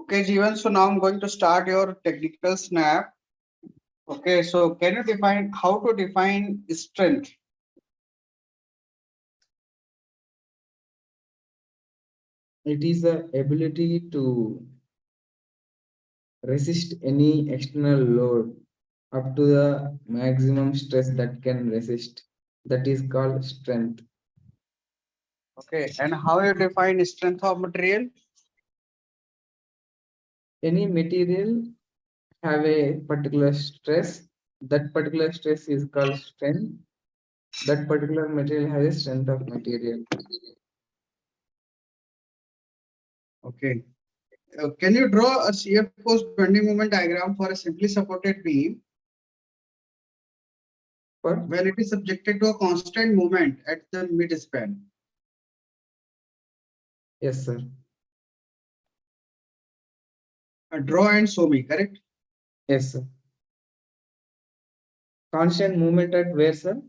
Okay, Jeevan. So now I'm going to start your technical snap. Okay, so can you define how to define strength? It is the ability to resist any external load up to the maximum stress that can resist. That is called strength. Okay, and how you define strength of material? Any material have a particular stress. That particular stress is called strength. That particular material has a strength of material. Okay. Can you draw a shear force bending moment diagram for a simply supported beam when it is subjected to a constant movement at the mid-span? Yes, sir. Draw and show me, correct? Yes, sir. Constant movement at where, sir?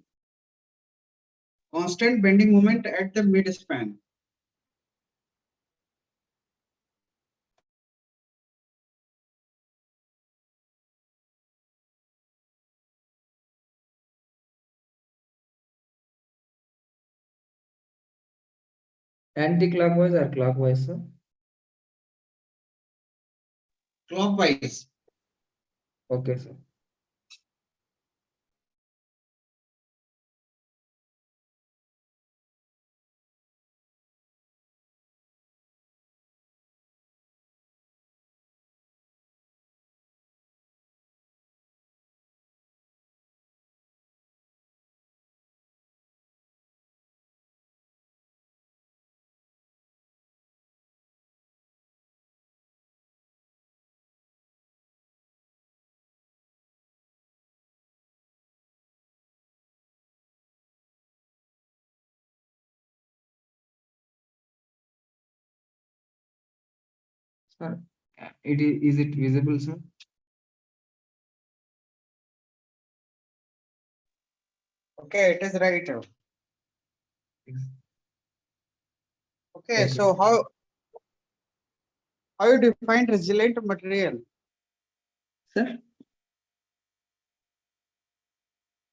Constant bending moment at the mid-span. Anti-clockwise or clockwise, sir? Clockwise. Okay, sir. Sir, is it visible, sir? Okay, it is right. Okay, Okay. so how you define resilient material? Sir?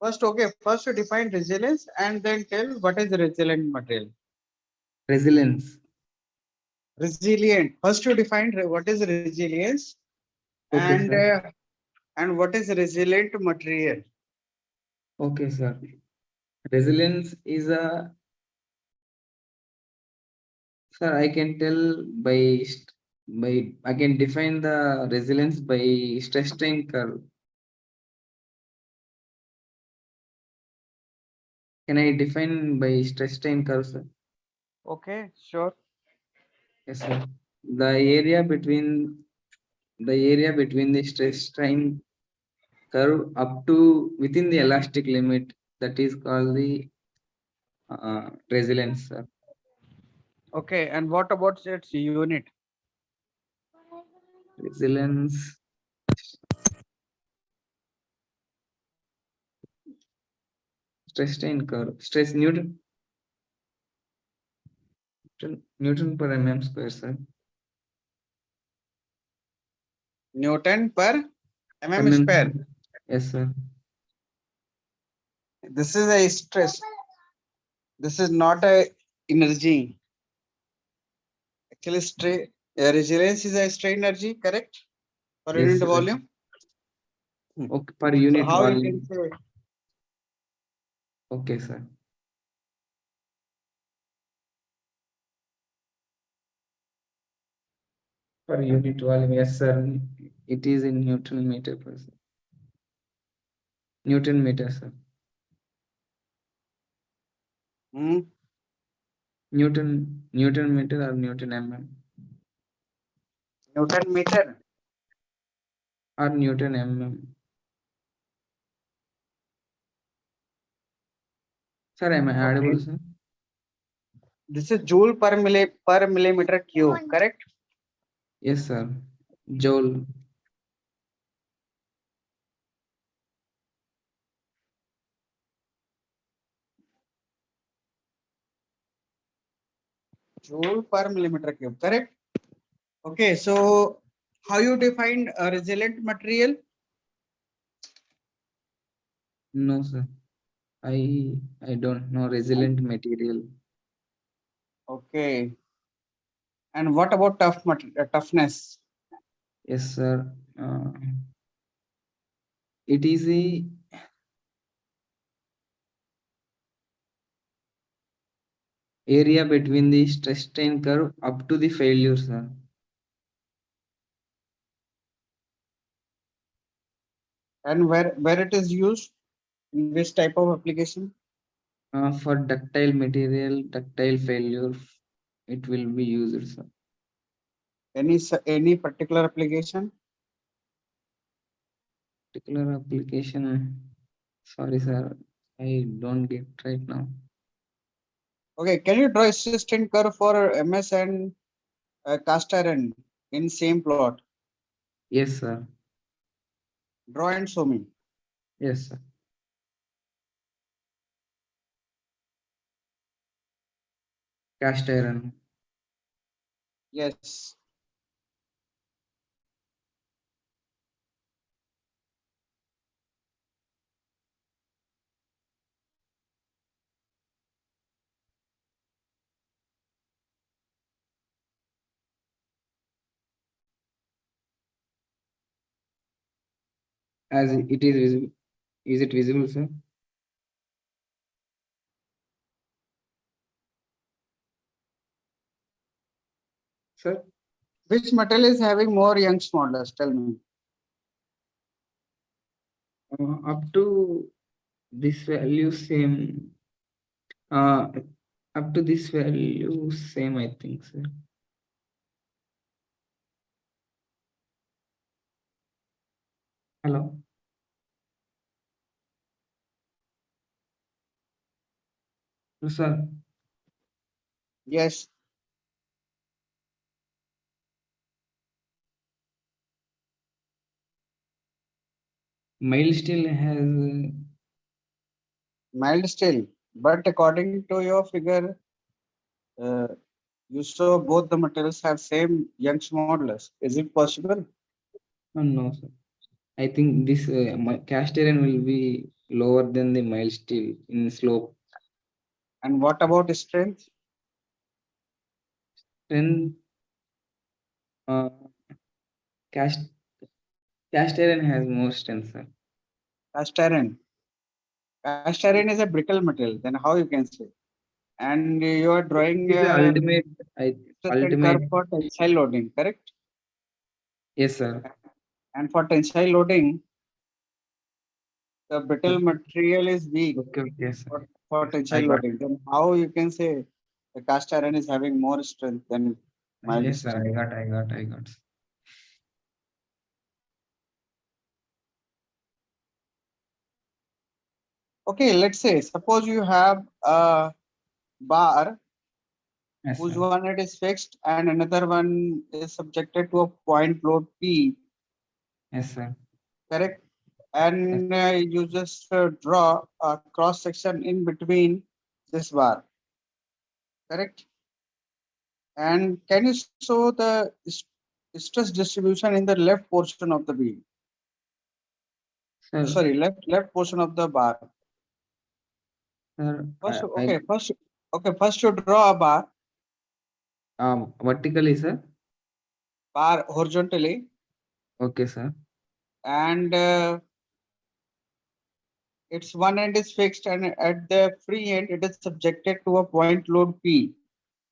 First you define resilience and then tell what is resilient material. Resilience. Resilient. First you define what is resilience Okay, and sir. and what is resilient material. Okay, sir. Resilience is a, sir, I can tell by I can define the resilience by stress strain curve. Can I define by stress strain curve, sir? Okay, sure. Yes, sir. The area between the stress strain curve up to within the elastic limit, that is called the resilience, sir. Okay, and what about its unit? Resilience. Stress strain curve. Stress Newton per mm square, sir. Newton per mm square. Yes, sir. This is a stress. This is not a energy. Actually, resilience is a strain energy, correct? Per Yes, unit sir. volume. Okay, per So unit how you volume. can say? Okay, sir. Per unit volume, yes, sir. It is in Newton meter per second. Newton meter, sir. Hmm? Newton meter or Newton mm Newton meter. or Newton mm. Sir, am I audible, Okay. sir? This is joule per millimeter cube, correct? Yes, sir. Joule. Joule per millimeter cube, correct? Okay, so how you define a resilient material? No, sir. I don't know resilient material. Okay. And what about toughness? Yes, sir. It is a area between the stress strain curve up to the failure, sir. And where it is used? In which type of application? For ductile material, ductile failure, it will be used, sir. Any particular application? Particular application. Sorry, sir. I don't get right now. Okay, can you draw a assistant curve for MS and cast iron in same plot? Yes, sir. Draw and show me. Yes, sir. Cast iron. Yes. As it is visible. Is it visible, sir? Sir, Which metal is having more Young's modulus? Tell me. up to this value same. Uh, up to this value same, I think, sir. Hello. Sir, Yes. mild steel has Mild steel. But according to your figure, uh, you saw both the materials have same Young's modulus. Is it possible? no, sir. I think this cast iron will be lower than the mild steel in slope. And what about strength? Then uh, cast cast iron has more strength, sir. Cast iron. Cast iron is a brittle material. Then how you can say? And you are drawing This is the ultimate. resistant Ultimate. curve for tensile loading, correct? Yes, sir. And for tensile loading, the brittle Okay, material is weak okay, sir. for I tensile got. loading. Then how you can say the cast iron is having more strength than mild Yes, sir. steel? I got. Okay, let's say suppose you have a bar Yes, whose sir. one end is fixed and another one is subjected to a point load P, Yes, sir. correct? Yes, And you just draw a cross section in between this bar, correct? And can you show the stress distribution in the left portion of the beam? sir. Sorry, left portion of the bar. Sir, First, I first you draw a vertically, sir. bar horizontally, Okay, sir. and its one end is fixed, and at the free end it is subjected to a point load P,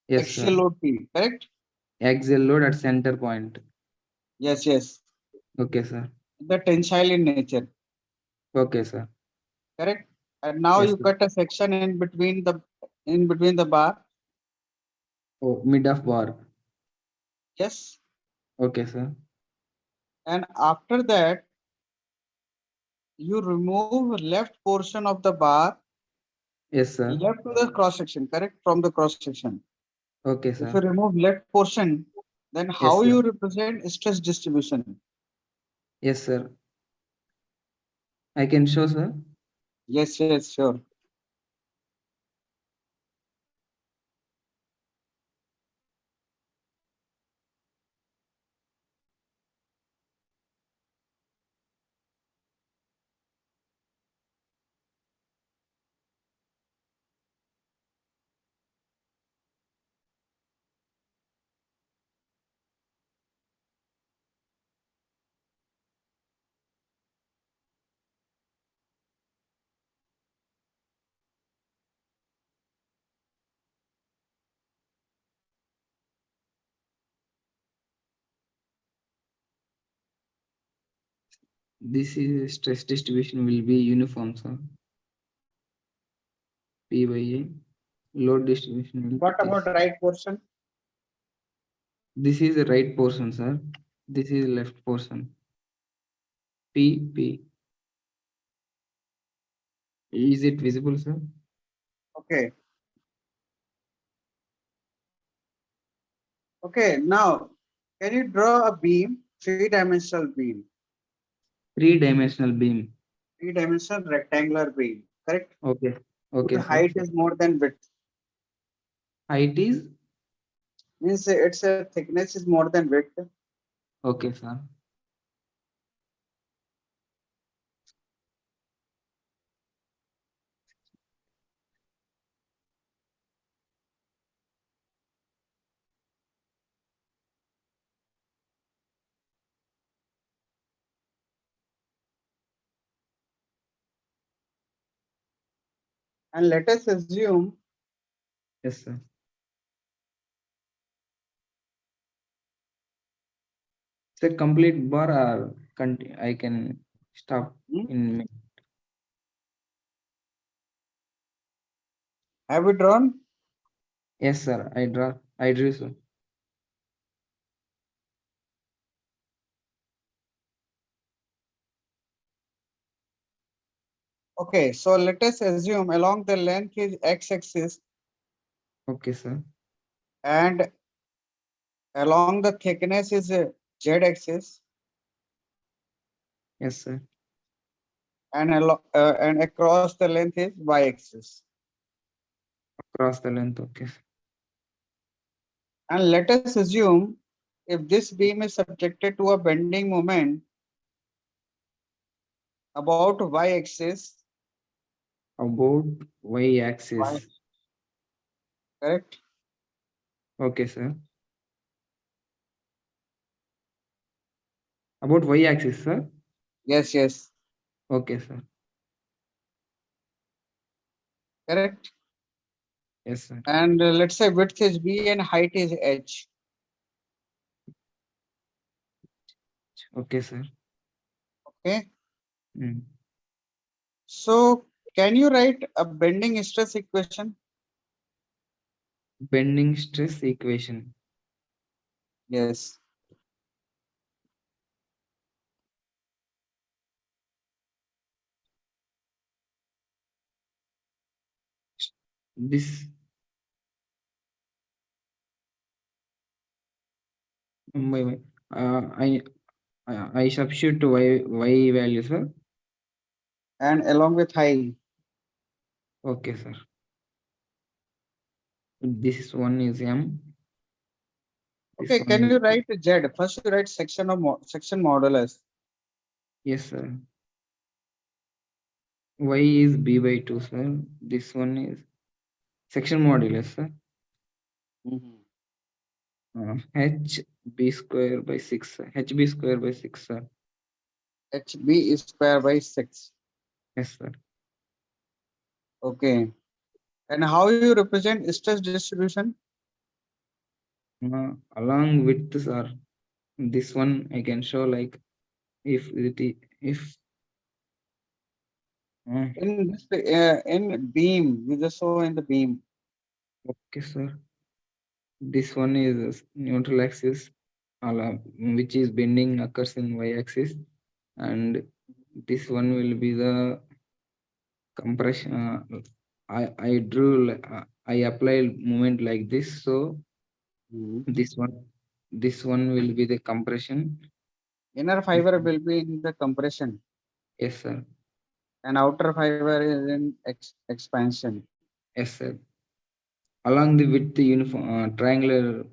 Yes, axial sir. load P, correct? Axial load at center point. Yes, yes. Okay, sir. The tensile in nature, Okay, sir. correct? And now Yes, you sir. cut a section in between the bar. Oh, mid of bar. Yes. Okay, sir. And after that, you remove left portion of the bar Yes, sir. left to the cross section, correct? From the cross section. Okay, If sir. you remove left portion, then Yes, how sir. you represent stress distribution? Yes, sir. I can show, sir. Yes, yes, sure. This is stress distribution will be uniform, sir. P by A. Load distribution will What be about this. right portion? This is the right portion, sir. This is left portion. P P. Is it visible, sir? Okay. Okay. Now, can you draw a beam, three-dimensional beam, Three-dimensional beam. three-dimensional rectangular beam? Correct. Okay. Whose Okay, sir. height is more than width. Height is Means its thickness is more than width. okay, sir. And let us assume Yes, sir. It's a complete bar or I can stop hmm, in. have we drawn? Yes, sir. I drew, sir. Okay, so let us assume along the length is x-axis Okay, sir. and along the thickness is z-axis Yes, sir. and across the length is y-axis. Across the length. Okay. And let us assume if this beam is subjected to a bending moment about y-axis, About y y, axis. correct? Okay, sir. About y axis, sir. Yes, yes, Okay, sir. correct. Yes, sir. And let's say width is b and height is h. Okay, sir. Okay. Mm. So can you write a bending stress equation? Bending stress equation. Yes. This my I substitute to y value, sir. And along with height. Okay, sir. This one is m. This Okay, one can is you write z? First you write section modulus. yes, sir. Y is b by 2, sir. This one is section modulus, sir. Mhm. H b square by 6, sir. H b square by 6, sir. HB is square by 6. Yes, sir. Okay. And how you represent stress distribution? Along with sir, this one I can show like if if In this in beam, you just saw in the beam. okay, sir. This one is neutral axis, which is bending occurs in y axis, and this one will be the compression. I drew I applied moment like this, so Mhm. this one will be the compression. Inner This fiber will be in the compression yes, sir. and outer fiber is in expansion. Yes, sir. Along the width, uniform triangular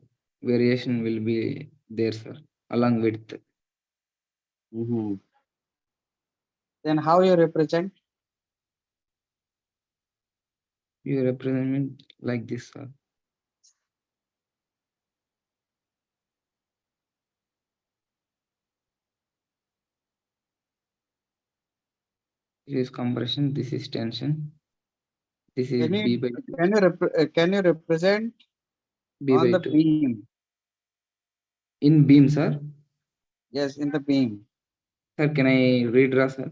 variation will be there, sir. Along width, Mhm. Then how you represent? you represent it like this, sir. This is compression. This is tension. This is Can you B by 2. can you represent B on by the 2. beam? In beam, sir. Yes, in the beam. Sir, can I redraw, sir?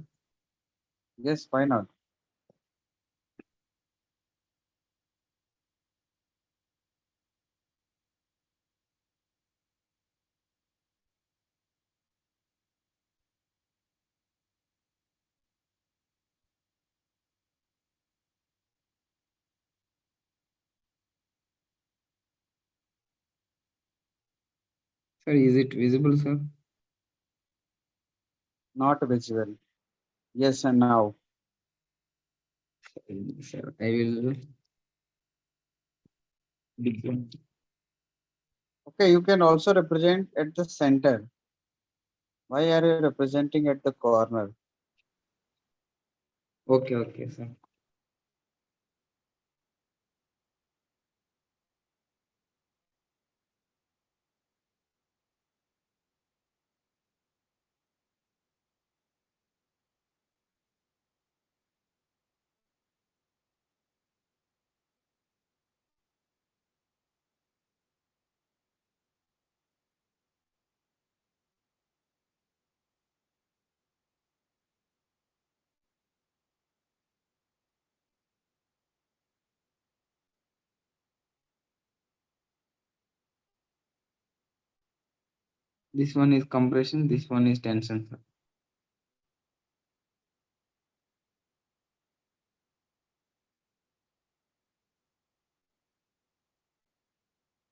Yes, why not? Sir, is it visible, sir? Not visible. Yes, and now. Sir, I will begin. Okay, you can also represent at the center. Why are you representing at the corner? Okay, okay, sir. This one is compression, this one is tension, sir.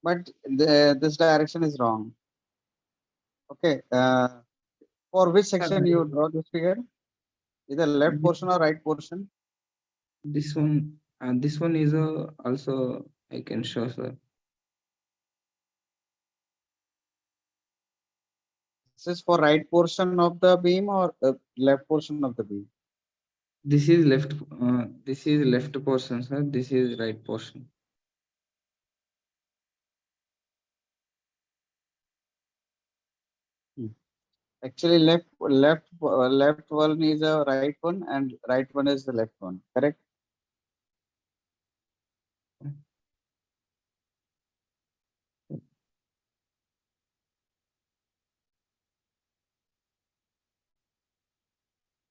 But this direction is wrong. Okay. For which section you draw this figure? Either left portion or right portion? This one is also I can show, sir. This is for right portion of the beam or left portion of the beam? This is left. This is left portion, sir. This is right portion. Actually, left one is a right one and right one is the left one. Correct?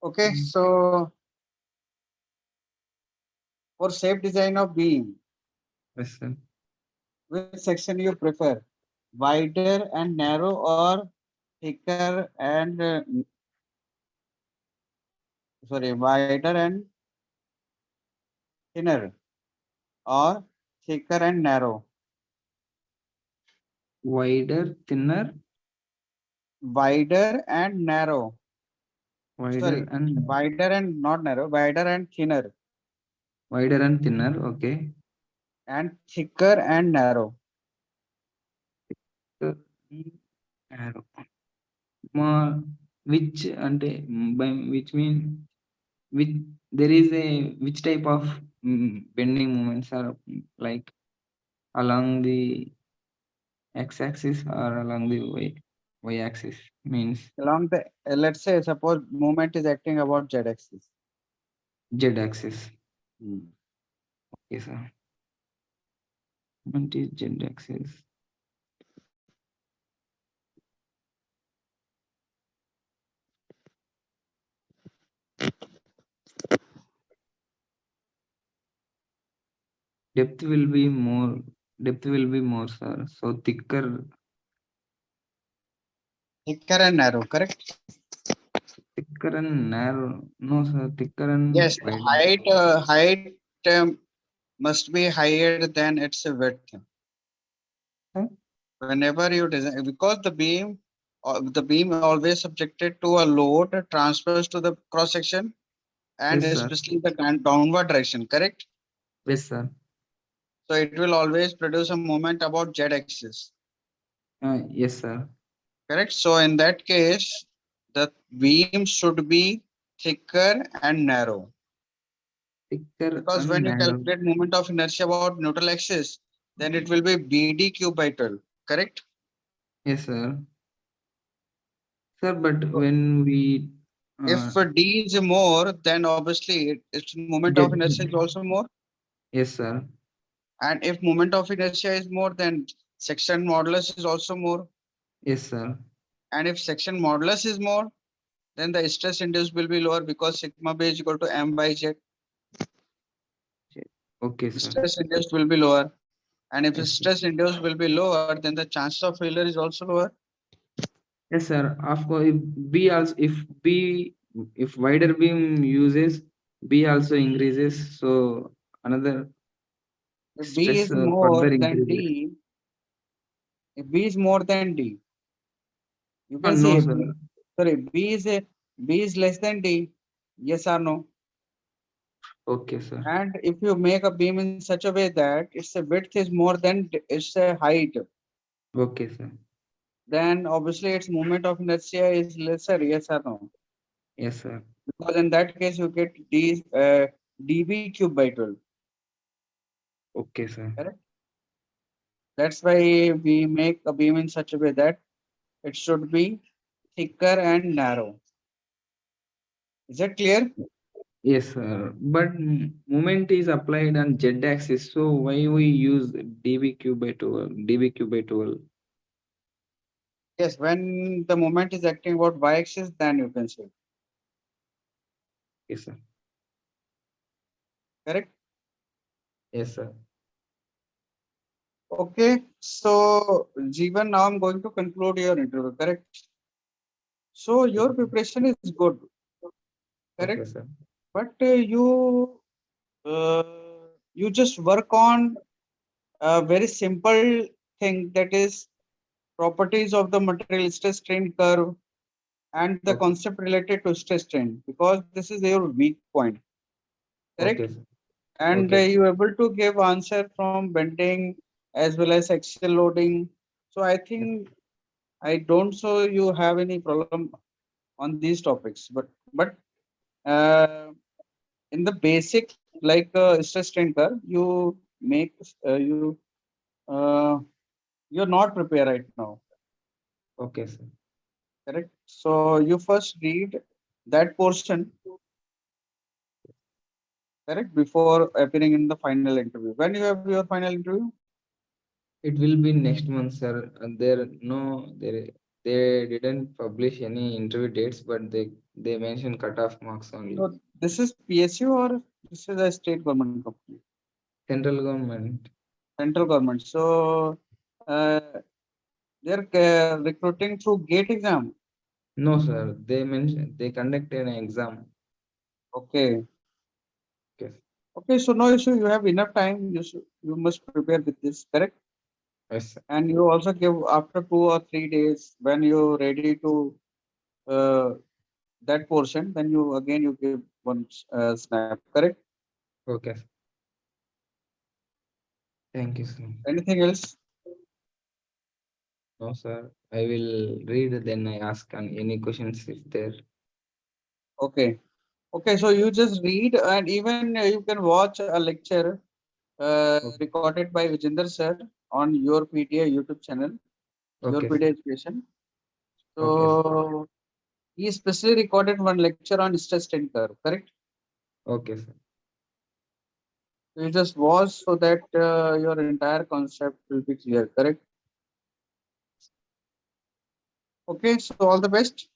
Okay. So for safe design of beam, Yes, sir. which section you prefer? Wider and narrow or thicker and wider and thinner or thicker and narrow? Wider, thinner, Wider and narrow. wider Sorry, and wider and not narrow, wider and thinner wider and thinner. Okay. and thicker and narrow. So, arrow. Which ante by which mean which there is a which type of bending moments are like along the x-axis or along the y-axis means Along the, let's say, suppose movement is acting about z axis. z-axis. Hmm. Okay, sir. Movement is z-axis. Depth will be more. Depth will be more, sir. So thicker Thicker and narrow, correct? and narrow. No, sir. Thicker and Yes, the wider. height must be higher than its width. Huh? Whenever you design, because the beam always subjected to a load transfers to the cross section and Yes, sir. especially the downward direction, correct? Yes, sir. So it will always produce a moment about z axis, Yes, sir. correct? So in that case, the beam should be thicker and narrow. Thicker Because when and you narrow. calculate moment of inertia about neutral axis, then it will be BD cube by 12, correct? Yes, sir. Sir, but So when we if uh, D is more, then obviously its moment of get inertia is also more. yes, sir. And if moment of inertia is more, then section modulus is also more. Yes, sir. And if section modulus is more, then the stress induced will be lower because sigma b is equal to m by z. Okay, sir. Stress induced will be lower. And if the Yes, sir. stress induced will be lower, then the chances of failure is also lower. Yes, sir. Of course, if wider beam uses, B also increases. So another If B stress is more further than increases. D, if B is more than D, you can see No, if sir. sorry, B is less than D, yes or no? Okay, sir. And if you make a beam in such a way that its width is more than its height, Okay, sir. then obviously its moment of inertia is lesser, yes or no? Yes, sir. Because in that case you get dB cube by 12. Okay, sir. Correct? That's why we make a beam in such a way that it should be thicker and narrow. Is that clear? Yes, sir. But moment is applied on Z axis. So why we use dBq by 12? dBq by 12. Yes, when the moment is acting about y-axis, then you can say. Yes, sir. Correct? Yes, sir. Okay. So, Jeevan, now I'm going to conclude your interview. Correct? So, your preparation is good. Okay, Correct? sir. But uh, you just work on a very simple thing, that is properties of the material stress strain curve and the Okay. concept related to stress strain, because this is your weak point. Okay, Correct? sir. And Okay. you able to give answer from bending as well as axial loading. So I Yes. think I don't so you have any problem on these topics, but uh, in the basic like stress strain curve, you make you uh, you're not prepared right now. Okay, sir. Correct? So you first read that portion, correct, before appearing in the final interview. When you have your final interview? It will be next month, sir. They didn't publish any interview dates, but they mentioned cutoff marks only. So this is PSU or this is a state government company? Central government. Central government. So uh, they're recruiting through GATE exam. No, sir. They mentioned they conducted an exam. Okay. Okay. Okay. So no issue. You have enough time. You must prepare with this, correct? Yes, sir. And you also give after 2 or 3 days when you're ready to uh, that portion. Then you again you give one snap, correct? Okay, sir. Thank you, sir. Anything else? No, sir. I will read, then I ask on any questions if there. Okay. Okay. So you just read, and even you can watch a lecture Okay. recorded by Vijender sir on YourPedia YouTube channel, Okay, sir. YourPedia Education. Okay, sir. So he especially recorded one lecture on stress strain curve, correct? Okay, sir. You just watch so that your entire concept will be clear, correct? Okay, so all the best.